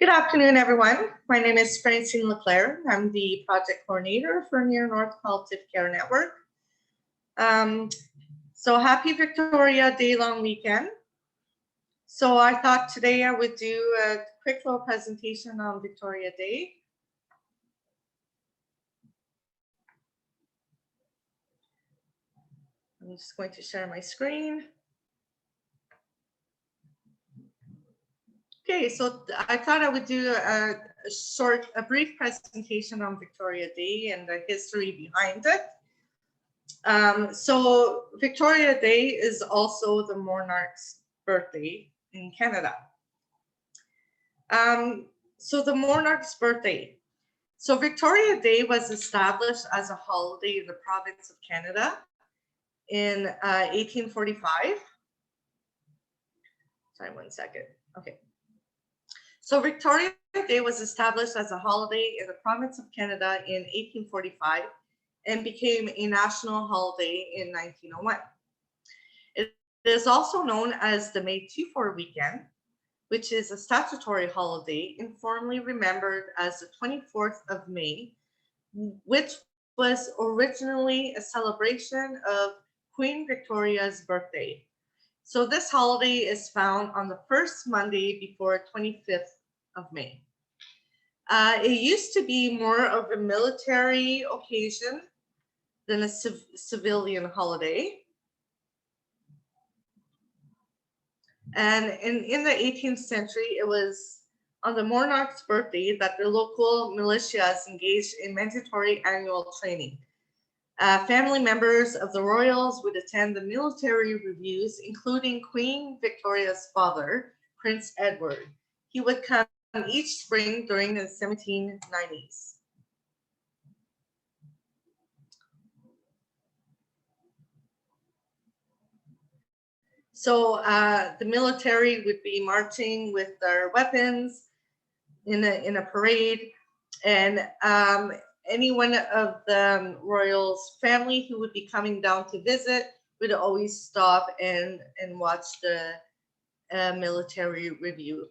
Good afternoon, everyone. My name is Francine Leclerc. I'm the project coordinator for Near North Palliative Care Network. So happy Victoria Day long weekend. So I thought today I would do a quick little presentation on Victoria Day. I'm just going to share my screen. Okay, so I thought I would do a brief presentation on Victoria Day and the history behind it. So Victoria Day is also the monarch's birthday in Canada. So the monarch's birthday. So Victoria Day was established as a holiday in the province of Canada in 1845. Sorry, 1 second. Okay. So Victoria Day was established as a holiday in the province of Canada in 1845 and became a national holiday in 1901. It is also known as the May 24 weekend, which is a statutory holiday informally remembered as the 24th of May, which was originally a celebration of Queen Victoria's birthday. So this holiday is found on the first Monday before 25th of May. It used to be more of a military occasion than a civilian holiday. And in the 18th century, it was on the monarch's birthday that the local militias engaged in mandatory annual training. Family members of the royals would attend the military reviews, including Queen Victoria's father, Prince Edward. He would come each spring during the 1790s. So the military would be marching with their weapons in a parade, and any one of the royals' family who would be coming down to visit would always stop and watch the military review.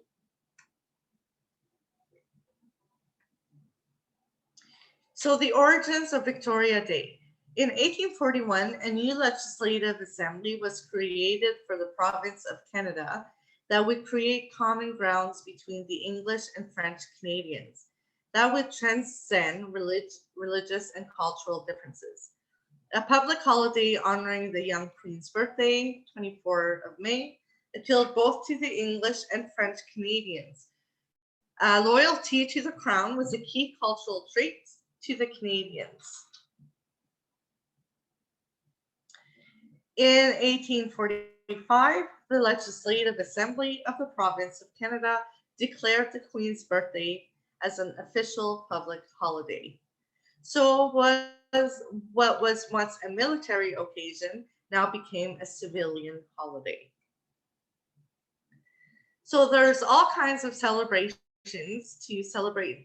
So the origins of Victoria Day. In 1841, a new legislative assembly was created for the province of Canada that would create common grounds between the English and French Canadians that would transcend religious and cultural differences. A public holiday honoring the young Queen's birthday, 24th of May, appealed both to the English and French Canadians. Loyalty to the crown was a key cultural trait to the Canadians. In 1845, the Legislative Assembly of the Province of Canada declared the Queen's birthday as an official public holiday. So what was once a military occasion now became a civilian holiday. So there's all kinds of celebrations to celebrate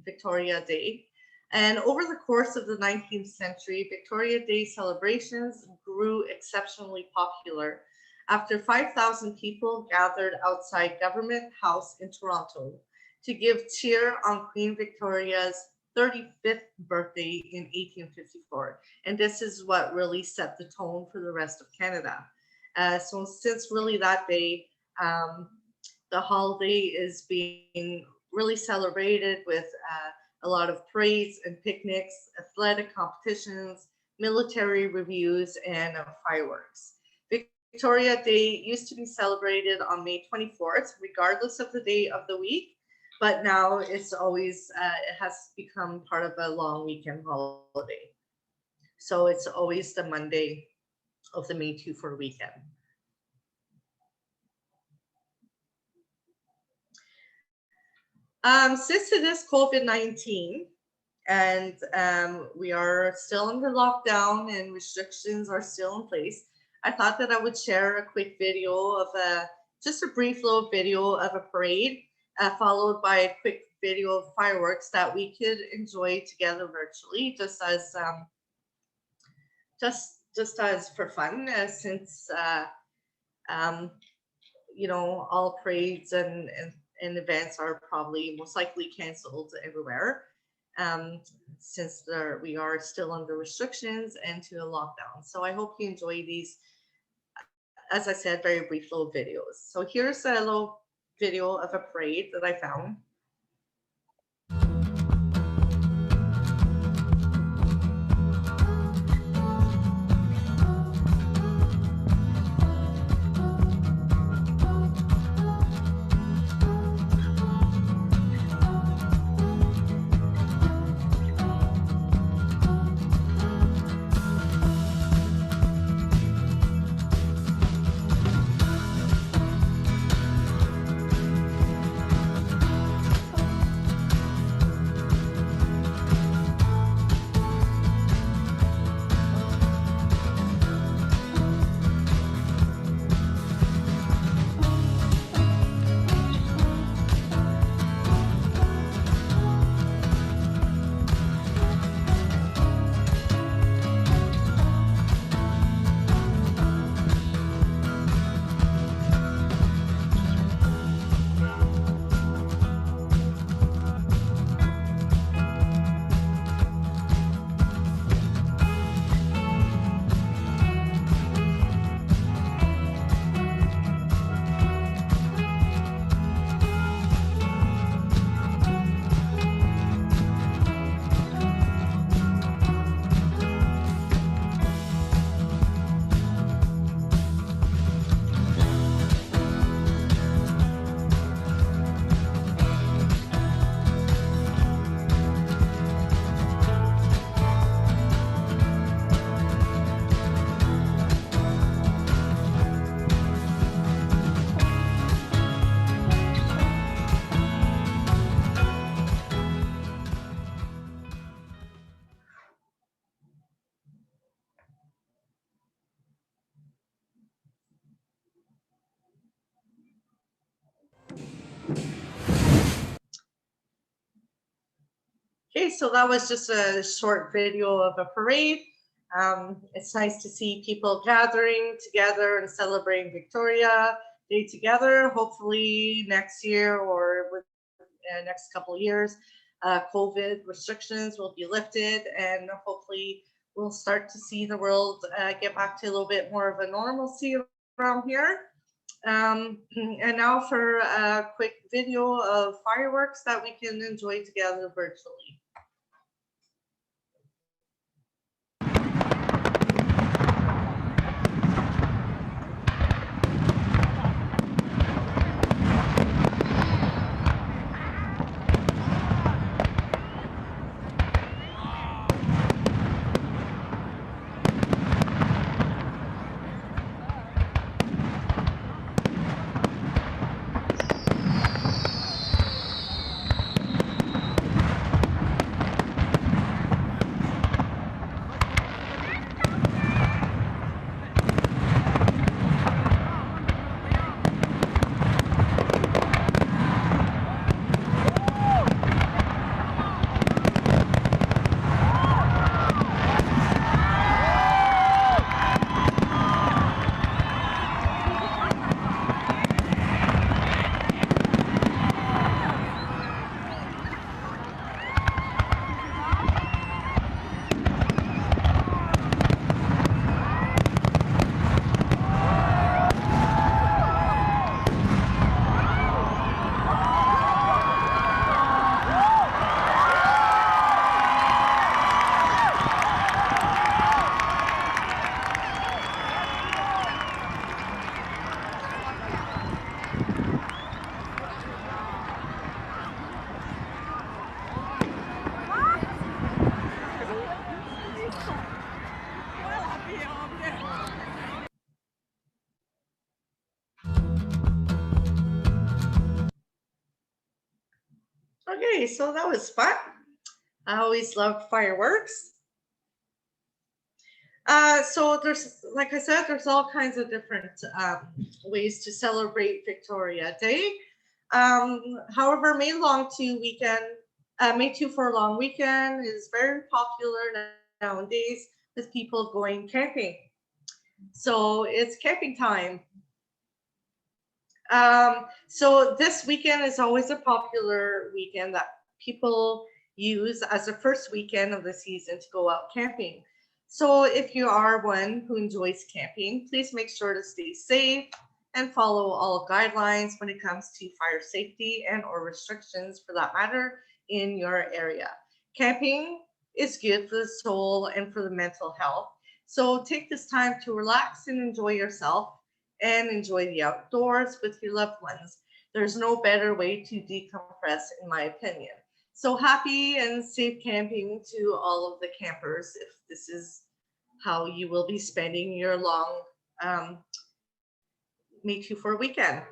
Victoria Day. And over the course of the 19th century, Victoria Day celebrations grew exceptionally popular after 5,000 people gathered outside Government House in Toronto to give cheer on Queen Victoria's 35th birthday in 1854. And this is what really set the tone for the rest of Canada. So since really that day, the holiday is being really celebrated with a lot of parades and picnics, athletic competitions, military reviews, and fireworks. Victoria Day used to be celebrated on May 24th, regardless of the day of the week, but now it's always, it has become part of a long weekend holiday. So it's always the Monday of the May 24 weekend. Since it is COVID-19 and we are still under lockdown and restrictions are still in place, I thought that I would share a quick video of just a brief little video of a parade, followed by a quick video of fireworks that we could enjoy together virtually, just as for fun, since you know, all parades and and events are probably most likely canceled everywhere, since we are still under restrictions and to a lockdown. So I hope you enjoy these, as I said, very brief little videos. So here's a little video of a parade that I found. Okay, so that was just a short video of a parade. It's nice to see people gathering together and celebrating Victoria Day together. Hopefully next year or with next couple of years, COVID restrictions will be lifted, and hopefully we'll start to see the world get back to a little bit more of a normalcy around here. And now for a quick video of fireworks that we can enjoy together virtually. Okay, so that was fun. I always loved fireworks. So there's, like I said, there's all kinds of different ways to celebrate Victoria Day. However, May 2 for a long weekend is very popular nowadays with people going camping. So it's camping time. So this weekend is always a popular weekend that people use as the first weekend of the season to go out camping. So if you are one who enjoys camping, please make sure to stay safe and follow all guidelines when it comes to fire safety and or restrictions for that matter in your area. Camping is good for the soul and for the mental health. So take this time to relax and enjoy yourself and enjoy the outdoors with your loved ones. There's no better way to decompress, in my opinion. So happy and safe camping to all of the campers if this is how you will be spending your long May 2 for a weekend.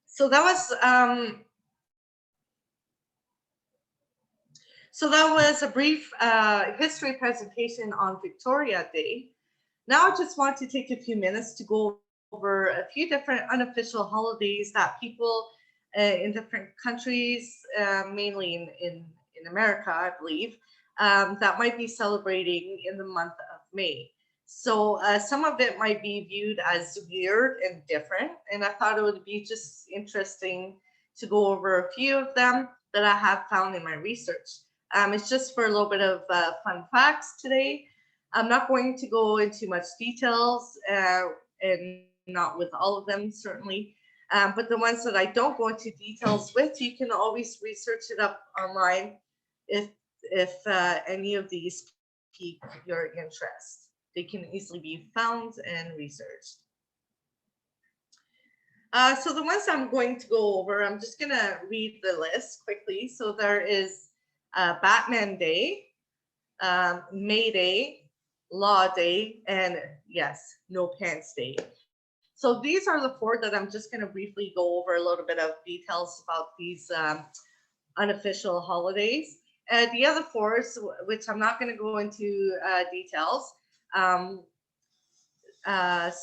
so that was So that was a brief history presentation on Victoria Day. Now I just want to take a few minutes to go over a few different unofficial holidays that people in different countries, mainly in America, I believe, that might be celebrating in the month of May. So some of it might be viewed as weird and different, and I thought it would be just interesting to go over a few of them that I have found in my research. It's just for a little bit of fun facts today. I'm not going to go into much details and not with all of them, certainly. But the ones that I don't go into details with, you can always research it up online if any of these pique your interest. They can easily be found and researched. So the ones I'm going to go over, I'm just going to read the list quickly. So there is Batman Day, May Day, Law Day, and yes, No Pants Day. So these are the four that I'm just going to briefly go over a little bit of details about these unofficial holidays. The other four, which I'm not going to go into details. Um,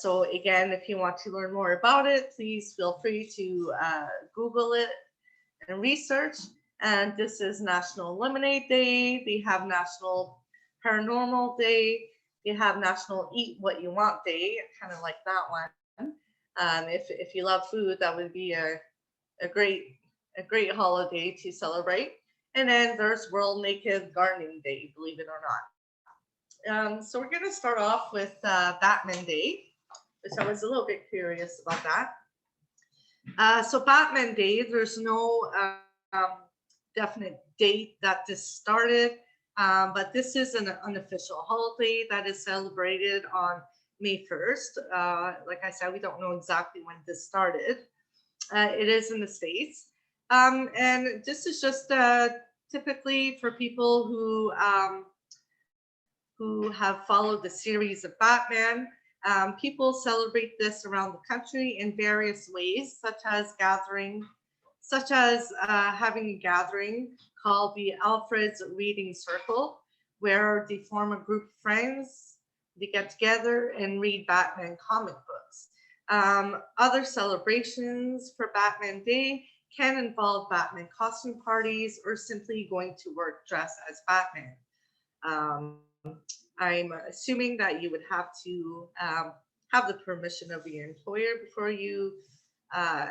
so again, if you want to learn more about it, please feel free to Google it and research. And this is National Lemonade Day. They have National Paranormal Day. They have National Eat What You Want Day. Kind of like that one. If you love food, that would be a great holiday to celebrate. And then there's World Naked Gardening Day, believe it or not. So we're going to start off with Batman Day, which I was a little bit curious about that. So Batman Day, there's no definite date that this started, but this is an unofficial holiday that is celebrated on May 1st. Like I said, we don't know exactly when this started. It is in the States. And this is just typically for people who have followed the series of Batman. People celebrate this around the country in various ways, such as having a gathering called the Alfred's Reading Circle, where they form a group of friends, they get together and read Batman comic books. Other celebrations for Batman Day can involve Batman costume parties or simply going to work dressed as Batman. Um, I'm assuming that you would have to have the permission of your employer before you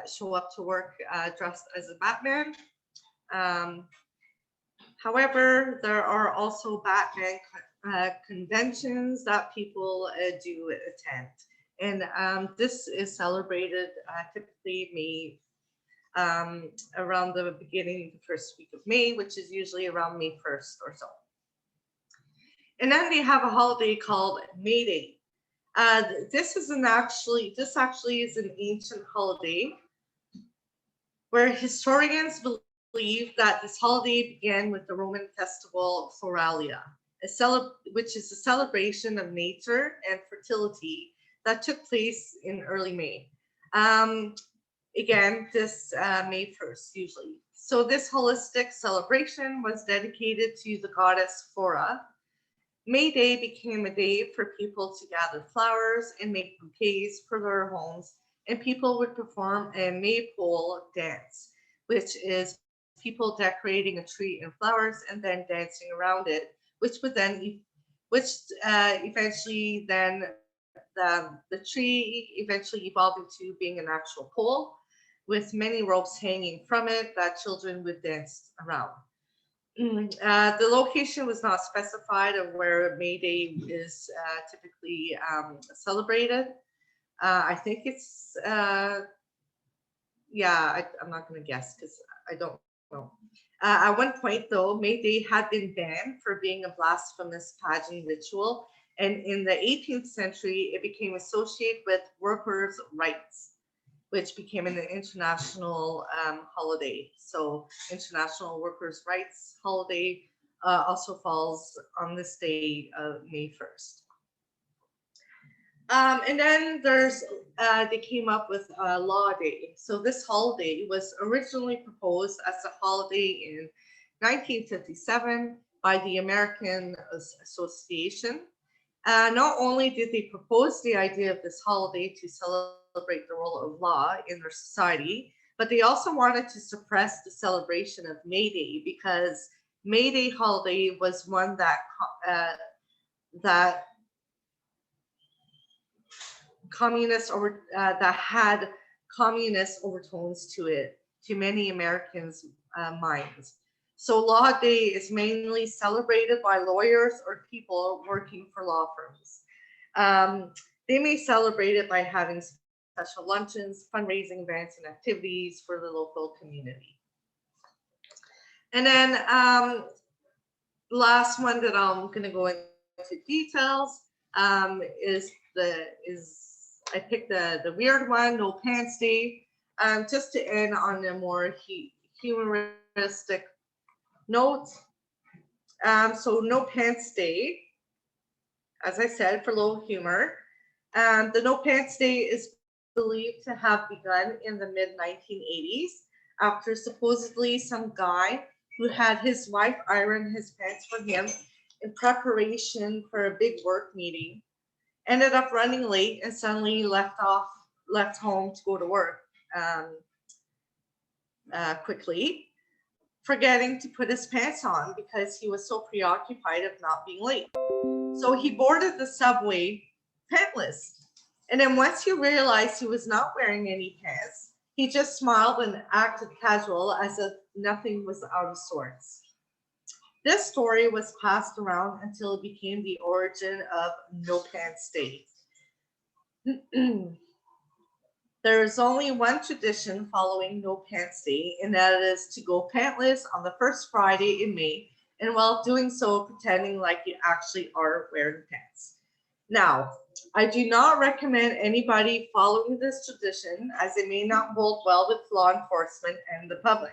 show up to work dressed as a Batman. Um, However, there are also Batman conventions that people do attend. And this is celebrated typically May, around the beginning, the first week of May, which is usually around May 1st or so. And then they have a holiday called May Day. This actually is an ancient holiday where historians believe that this holiday began with the Roman festival Floralia, which is a celebration of nature and fertility that took place in early May. Um, Again, this May 1st, usually. So this holistic celebration was dedicated to the goddess Flora. May Day became a day for people to gather flowers and make bouquets for their homes, and people would perform a maypole dance, which is people decorating a tree in flowers and then dancing around it, which which eventually then the tree eventually evolved into being an actual pole with many ropes hanging from it that children would dance around. The location was not specified of where May Day is typically celebrated. I think it's, I'm not going to guess because I don't know. At one point, though, May Day had been banned for being a blasphemous pagan ritual. And in the 18th century, it became associated with workers' rights, which became an international holiday. So International Workers' Rights Holiday also falls on this day, May 1st. And then they came up with Law Day. So this holiday was originally proposed as a holiday in 1957 by the American Association. Not only did they propose the idea of this holiday to celebrate the role of law in their society, but they also wanted to suppress the celebration of May Day because May Day holiday was one that that had communist overtones to it, to many Americans' minds. So Law Day is mainly celebrated by lawyers or people working for law firms. They may celebrate it by having special luncheons, fundraising events, and activities for the local community. And then last one that I'm going to go into details is I picked the weird one, No Pants Day, just to end on a more humoristic note. So No Pants Day, as I said, for a little humor. The No Pants Day is believed to have begun in the mid-1980s after supposedly some guy who had his wife iron his pants for him in preparation for a big work meeting ended up running late and suddenly left home to go to work quickly, forgetting to put his pants on because he was so preoccupied of not being late. So he boarded the subway pantless. And then once he realized he was not wearing any pants, he just smiled and acted casual as if nothing was out of sorts. This story was passed around until it became the origin of No Pants Day. There is only one tradition following No Pants Day, and that is to go pantless on the first Friday in May, and while doing so, pretending like you actually are wearing pants. Now, I do not recommend anybody following this tradition as it may not hold well with law enforcement and the public.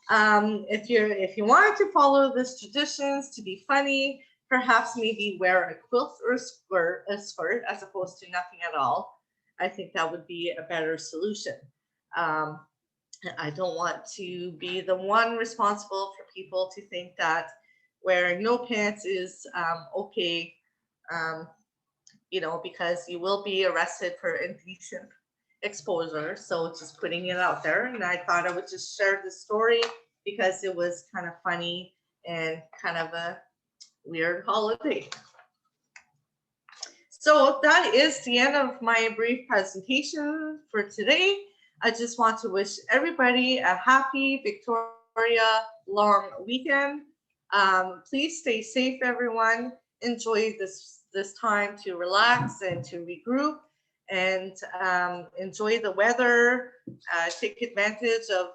If you wanted to follow these traditions to be funny, perhaps maybe wear a quilt or a skirt as opposed to nothing at all. I think that would be a better solution. I don't want to be the one responsible for people to think that wearing no pants is okay, because you will be arrested for indecent exposure. So just putting it out there. And I thought I would just share this story because it was kind of funny and kind of a weird holiday. So that is the end of my brief presentation for today. I just want to wish everybody a happy Victoria long weekend. Please stay safe, everyone. Enjoy this time to relax and to regroup and enjoy the weather. Take advantage of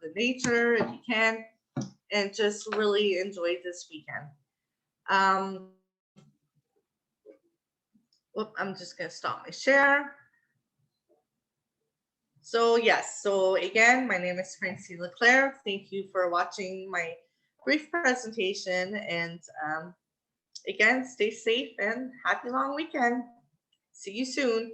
the nature if you can, and just really enjoy this weekend. I'm just going to stop my share. So yes, so again, my name is Francine Leclerc. Thank you for watching my brief presentation, and again, stay safe and happy long weekend. See you soon.